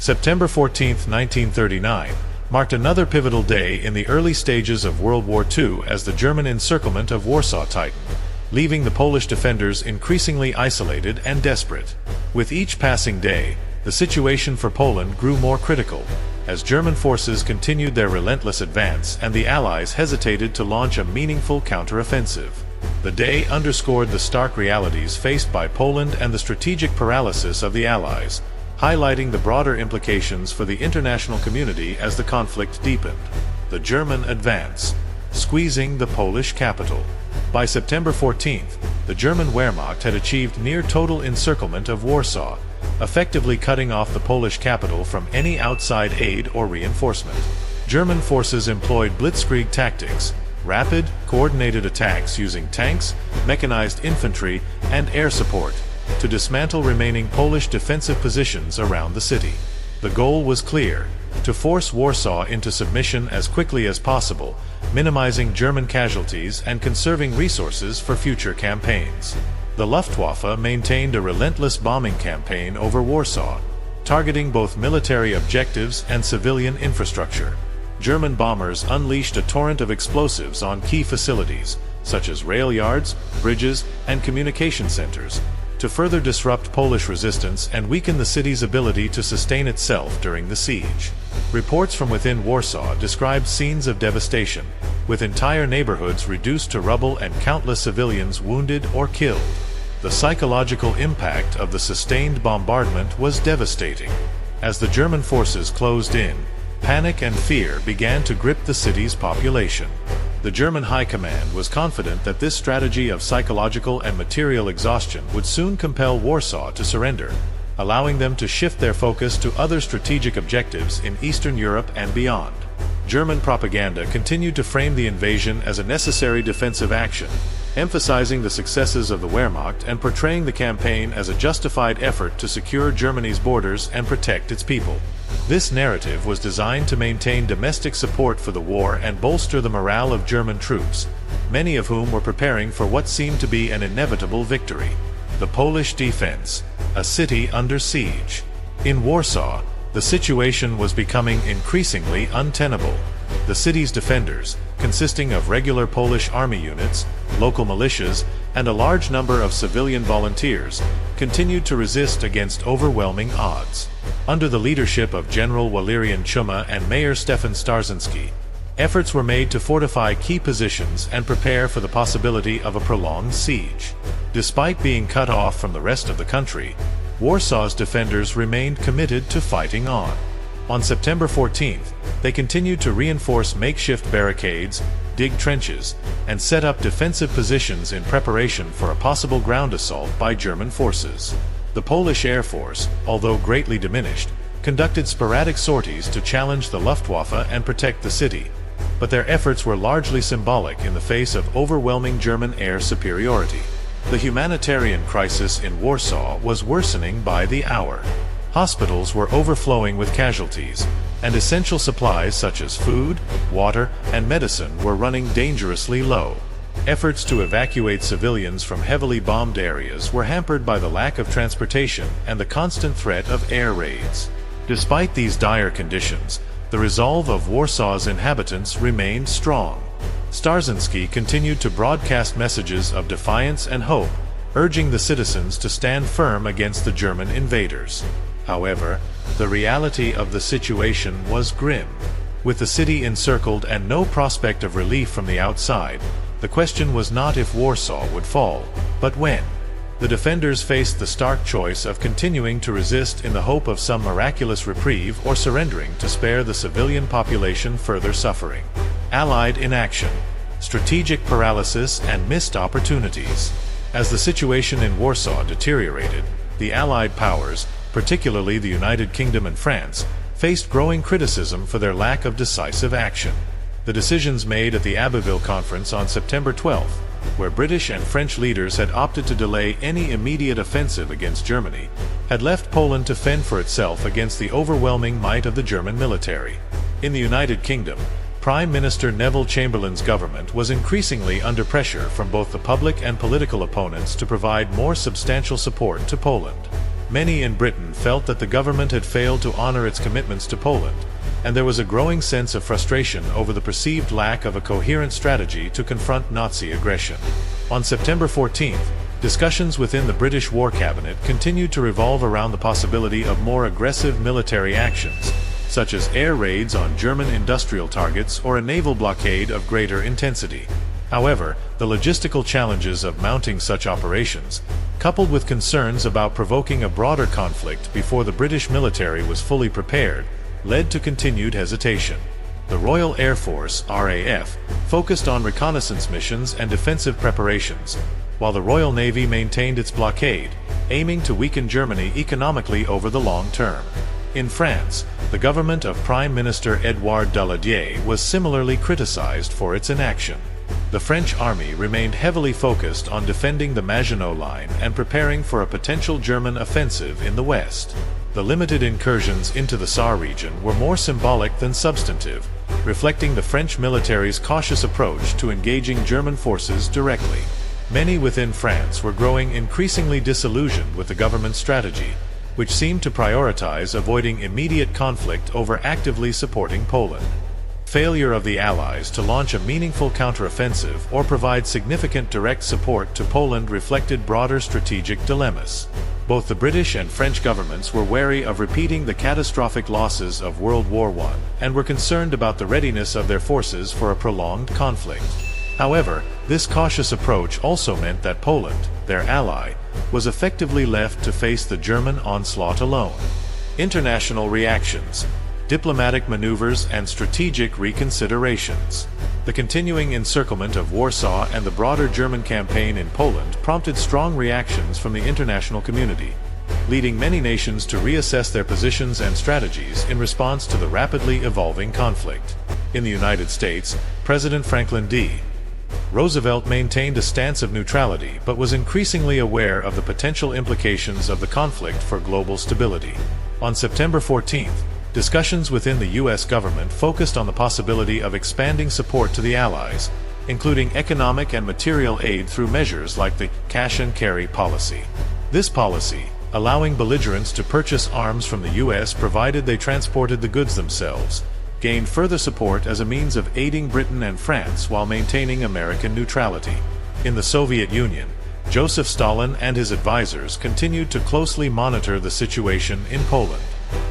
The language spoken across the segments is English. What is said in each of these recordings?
September 14, 1939, marked another pivotal day in the early stages of World War II as the German encirclement of Warsaw tightened, leaving the Polish defenders increasingly isolated and desperate. With each passing day, the situation for Poland grew more critical, as German forces continued their relentless advance and the Allies hesitated to launch a meaningful counteroffensive. The day underscored the stark realities faced by Poland and the strategic paralysis of the Allies, highlighting the broader implications for the international community as the conflict deepened. The German advance, squeezing the Polish capital. By September 14th, the German Wehrmacht had achieved near-total encirclement of Warsaw, effectively cutting off the Polish capital from any outside aid or reinforcement. German forces employed blitzkrieg tactics, rapid, coordinated attacks using tanks, mechanized infantry, and air support, to dismantle remaining Polish defensive positions around the city. The goal was clear: to force Warsaw into submission as quickly as possible, minimizing German casualties and conserving resources for future campaigns. The Luftwaffe maintained a relentless bombing campaign over Warsaw, targeting both military objectives and civilian infrastructure. German bombers unleashed a torrent of explosives on key facilities, such as rail yards, bridges, and communication centers, to further disrupt Polish resistance and weaken the city's ability to sustain itself during the siege. Reports from within Warsaw described scenes of devastation, with entire neighborhoods reduced to rubble and countless civilians wounded or killed. The psychological impact of the sustained bombardment was devastating. As the German forces closed in, panic and fear began to grip the city's population. The German High Command was confident that this strategy of psychological and material exhaustion would soon compel Warsaw to surrender, allowing them to shift their focus to other strategic objectives in Eastern Europe and beyond. German propaganda continued to frame the invasion as a necessary defensive action, emphasizing the successes of the Wehrmacht and portraying the campaign as a justified effort to secure Germany's borders and protect its people. This narrative was designed to maintain domestic support for the war and bolster the morale of German troops, many of whom were preparing for what seemed to be an inevitable victory. The Polish defense, a city under siege. In Warsaw, the situation was becoming increasingly untenable. The city's defenders, consisting of regular Polish army units, local militias, and a large number of civilian volunteers, continued to resist against overwhelming odds. Under the leadership of General Walerian Chuma and Mayor Stefan Starzyński, efforts were made to fortify key positions and prepare for the possibility of a prolonged siege. Despite being cut off from the rest of the country, Warsaw's defenders remained committed to fighting on. On September 14th, they continued to reinforce makeshift barricades, dig trenches, and set up defensive positions in preparation for a possible ground assault by German forces. The Polish Air Force, although greatly diminished, conducted sporadic sorties to challenge the Luftwaffe and protect the city, but their efforts were largely symbolic in the face of overwhelming German air superiority. The humanitarian crisis in Warsaw was worsening by the hour. Hospitals were overflowing with casualties, and essential supplies such as food, water, and medicine were running dangerously low. Efforts to evacuate civilians from heavily bombed areas were hampered by the lack of transportation and the constant threat of air raids. Despite these dire conditions, the resolve of Warsaw's inhabitants remained strong. Starzyński continued to broadcast messages of defiance and hope, urging the citizens to stand firm against the German invaders. However, the reality of the situation was grim. With the city encircled and no prospect of relief from the outside, the question was not if Warsaw would fall, but when. The defenders faced the stark choice of continuing to resist in the hope of some miraculous reprieve or surrendering to spare the civilian population further suffering. Allied inaction, strategic paralysis, and missed opportunities. As the situation in Warsaw deteriorated, the Allied powers, particularly the United Kingdom and France, faced growing criticism for their lack of decisive action. The decisions made at the Abbeville Conference on September 12th, where British and French leaders had opted to delay any immediate offensive against Germany, had left Poland to fend for itself against the overwhelming might of the German military. In the United Kingdom, Prime Minister Neville Chamberlain's government was increasingly under pressure from both the public and political opponents to provide more substantial support to Poland. Many in Britain felt that the government had failed to honor its commitments to Poland, and there was a growing sense of frustration over the perceived lack of a coherent strategy to confront Nazi aggression. On September 14th, discussions within the British War Cabinet continued to revolve around the possibility of more aggressive military actions, such as air raids on German industrial targets or a naval blockade of greater intensity. However, the logistical challenges of mounting such operations, coupled with concerns about provoking a broader conflict before the British military was fully prepared, led to continued hesitation. The Royal Air Force (RAF) focused on reconnaissance missions and defensive preparations, while the Royal Navy maintained its blockade, aiming to weaken Germany economically over the long term. In France, the government of Prime Minister Édouard Daladier was similarly criticized for its inaction. The French army remained heavily focused on defending the Maginot Line and preparing for a potential German offensive in the west. The limited incursions into the Saar region were more symbolic than substantive, reflecting the French military's cautious approach to engaging German forces directly. Many within France were growing increasingly disillusioned with the government's strategy, which seemed to prioritize avoiding immediate conflict over actively supporting Poland. Failure of the Allies to launch a meaningful counteroffensive or provide significant direct support to Poland reflected broader strategic dilemmas. Both the British and French governments were wary of repeating the catastrophic losses of World War I and were concerned about the readiness of their forces for a prolonged conflict. However, this cautious approach also meant that Poland, their ally, was effectively left to face the German onslaught alone. International reactions, diplomatic maneuvers and strategic reconsiderations. The continuing encirclement of Warsaw and the broader German campaign in Poland prompted strong reactions from the international community, leading many nations to reassess their positions and strategies in response to the rapidly evolving conflict. In the United States, President Franklin D. Roosevelt maintained a stance of neutrality but was increasingly aware of the potential implications of the conflict for global stability. On September 14th, discussions within the U.S. government focused on the possibility of expanding support to the Allies, including economic and material aid through measures like the cash and carry policy. This policy, allowing belligerents to purchase arms from the U.S. provided they transported the goods themselves, gained further support as a means of aiding Britain and France while maintaining American neutrality. In the Soviet Union, Joseph Stalin and his advisors continued to closely monitor the situation in Poland.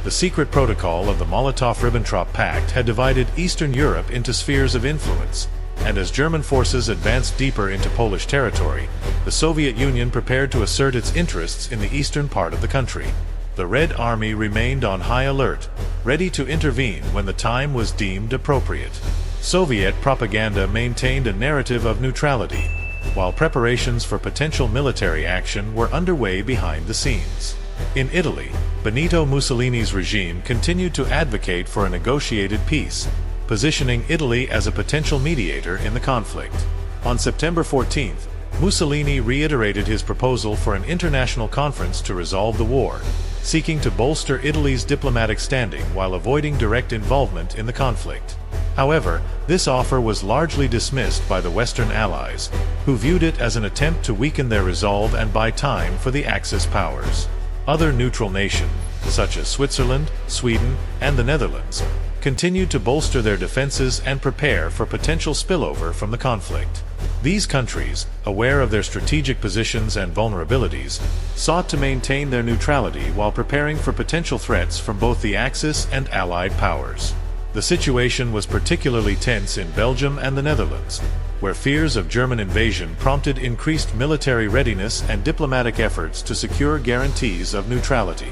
The secret protocol of the Molotov-Ribbentrop Pact had divided Eastern Europe into spheres of influence, and as German forces advanced deeper into Polish territory, the Soviet Union prepared to assert its interests in the eastern part of the country. The Red Army remained on high alert, ready to intervene when the time was deemed appropriate. Soviet propaganda maintained a narrative of neutrality, while preparations for potential military action were underway behind the scenes. In Italy, Benito Mussolini's regime continued to advocate for a negotiated peace, positioning Italy as a potential mediator in the conflict. On September 14th, Mussolini reiterated his proposal for an international conference to resolve the war, seeking to bolster Italy's diplomatic standing while avoiding direct involvement in the conflict. However, this offer was largely dismissed by the Western Allies, who viewed it as an attempt to weaken their resolve and buy time for the Axis powers. Other neutral nations, such as Switzerland, Sweden, and the Netherlands, continued to bolster their defenses and prepare for potential spillover from the conflict. These countries, aware of their strategic positions and vulnerabilities, sought to maintain their neutrality while preparing for potential threats from both the Axis and Allied powers. The situation was particularly tense in Belgium and the Netherlands, where fears of German invasion prompted increased military readiness and diplomatic efforts to secure guarantees of neutrality.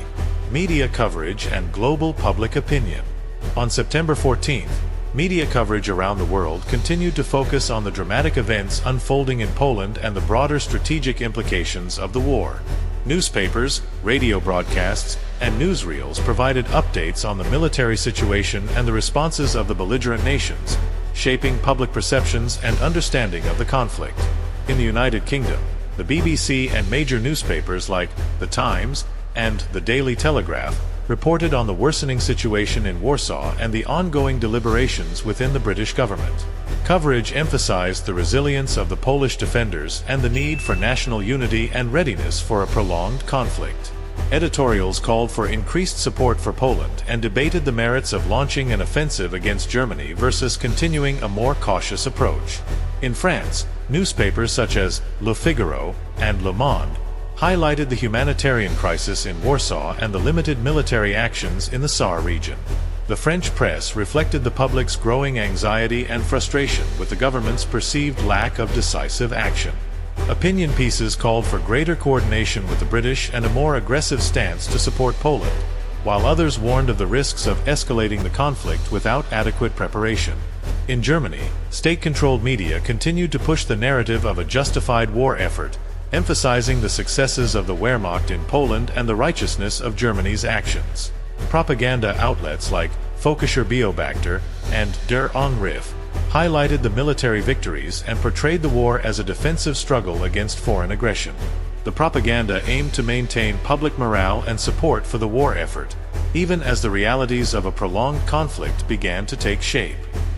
Media coverage and global public opinion. On September 14th, media coverage around the world continued to focus on the dramatic events unfolding in Poland and the broader strategic implications of the war. Newspapers, radio broadcasts, and newsreels provided updates on the military situation and the responses of the belligerent nations, shaping public perceptions and understanding of the conflict. In the United Kingdom, the BBC and major newspapers like The Times and The Daily Telegraph reported on the worsening situation in Warsaw and the ongoing deliberations within the British government. Coverage emphasized the resilience of the Polish defenders and the need for national unity and readiness for a prolonged conflict. Editorials called for increased support for Poland and debated the merits of launching an offensive against Germany versus continuing a more cautious approach. In France, newspapers such as Le Figaro and Le Monde highlighted the humanitarian crisis in Warsaw and the limited military actions in the Saar region. The French press reflected the public's growing anxiety and frustration with the government's perceived lack of decisive action. Opinion pieces called for greater coordination with the British and a more aggressive stance to support Poland, while others warned of the risks of escalating the conflict without adequate preparation. In Germany, state-controlled media continued to push the narrative of a justified war effort, emphasizing the successes of the Wehrmacht in Poland and the righteousness of Germany's actions. Propaganda outlets like Völkischer Beobachter and Der Angriff highlighted the military victories and portrayed the war as a defensive struggle against foreign aggression. The propaganda aimed to maintain public morale and support for the war effort, even as the realities of a prolonged conflict began to take shape.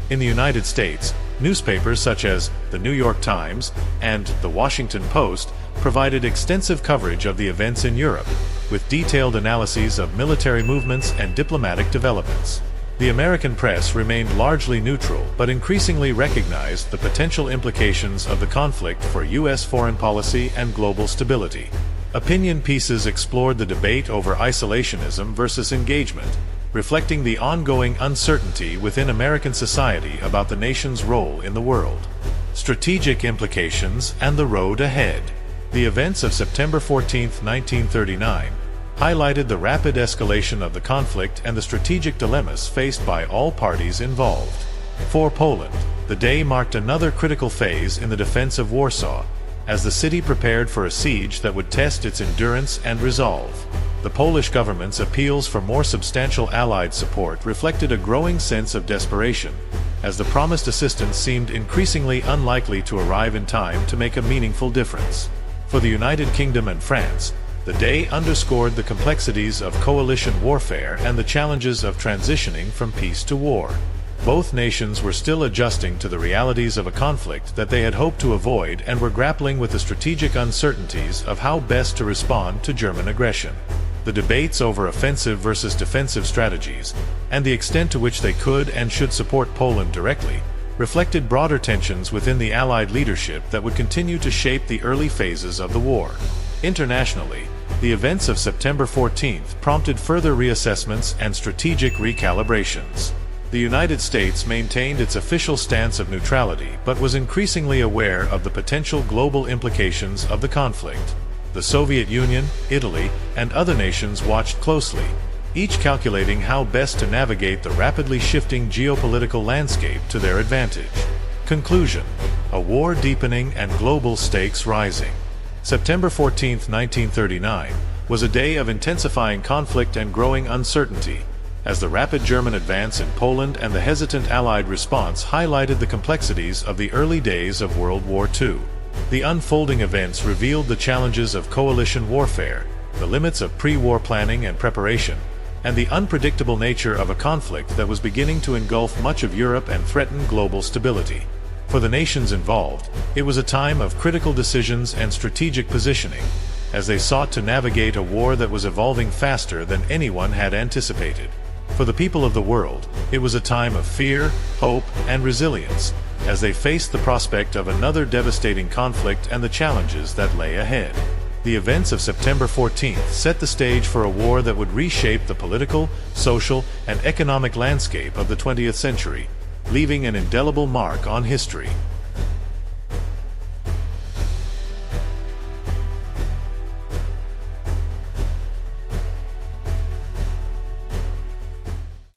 In the United States, newspapers such as the New York Times and the Washington Post provided extensive coverage of the events in Europe, with detailed analyses of military movements and diplomatic developments. The American press remained largely neutral but increasingly recognized the potential implications of the conflict for U.S. foreign policy and global stability. Opinion pieces explored the debate over isolationism versus engagement, reflecting the ongoing uncertainty within American society about the nation's role in the world. Strategic implications and the road ahead. The events of September 14, 1939, highlighted the rapid escalation of the conflict and the strategic dilemmas faced by all parties involved. For Poland, the day marked another critical phase in the defense of Warsaw, as the city prepared for a siege that would test its endurance and resolve. The Polish government's appeals for more substantial Allied support reflected a growing sense of desperation, as the promised assistance seemed increasingly unlikely to arrive in time to make a meaningful difference. For the United Kingdom and France, the day underscored the complexities of coalition warfare and the challenges of transitioning from peace to war. Both nations were still adjusting to the realities of a conflict that they had hoped to avoid and were grappling with the strategic uncertainties of how best to respond to German aggression. The debates over offensive versus defensive strategies, and the extent to which they could and should support Poland directly, reflected broader tensions within the Allied leadership that would continue to shape the early phases of the war. Internationally, the events of September 14th prompted further reassessments and strategic recalibrations. The United States maintained its official stance of neutrality but was increasingly aware of the potential global implications of the conflict. The Soviet Union, Italy, and other nations watched closely, each calculating how best to navigate the rapidly shifting geopolitical landscape to their advantage. Conclusion: a war deepening and global stakes rising. September 14, 1939, was a day of intensifying conflict and growing uncertainty, as the rapid German advance in Poland and the hesitant Allied response highlighted the complexities of the early days of World War II. The unfolding events revealed the challenges of coalition warfare, the limits of pre-war planning and preparation, and the unpredictable nature of a conflict that was beginning to engulf much of Europe and threaten global stability. For the nations involved, it was a time of critical decisions and strategic positioning, as they sought to navigate a war that was evolving faster than anyone had anticipated. For the people of the world, it was a time of fear, hope, and resilience, as they faced the prospect of another devastating conflict and the challenges that lay ahead. The events of September 14th set the stage for a war that would reshape the political, social, and economic landscape of the 20th century, leaving an indelible mark on history.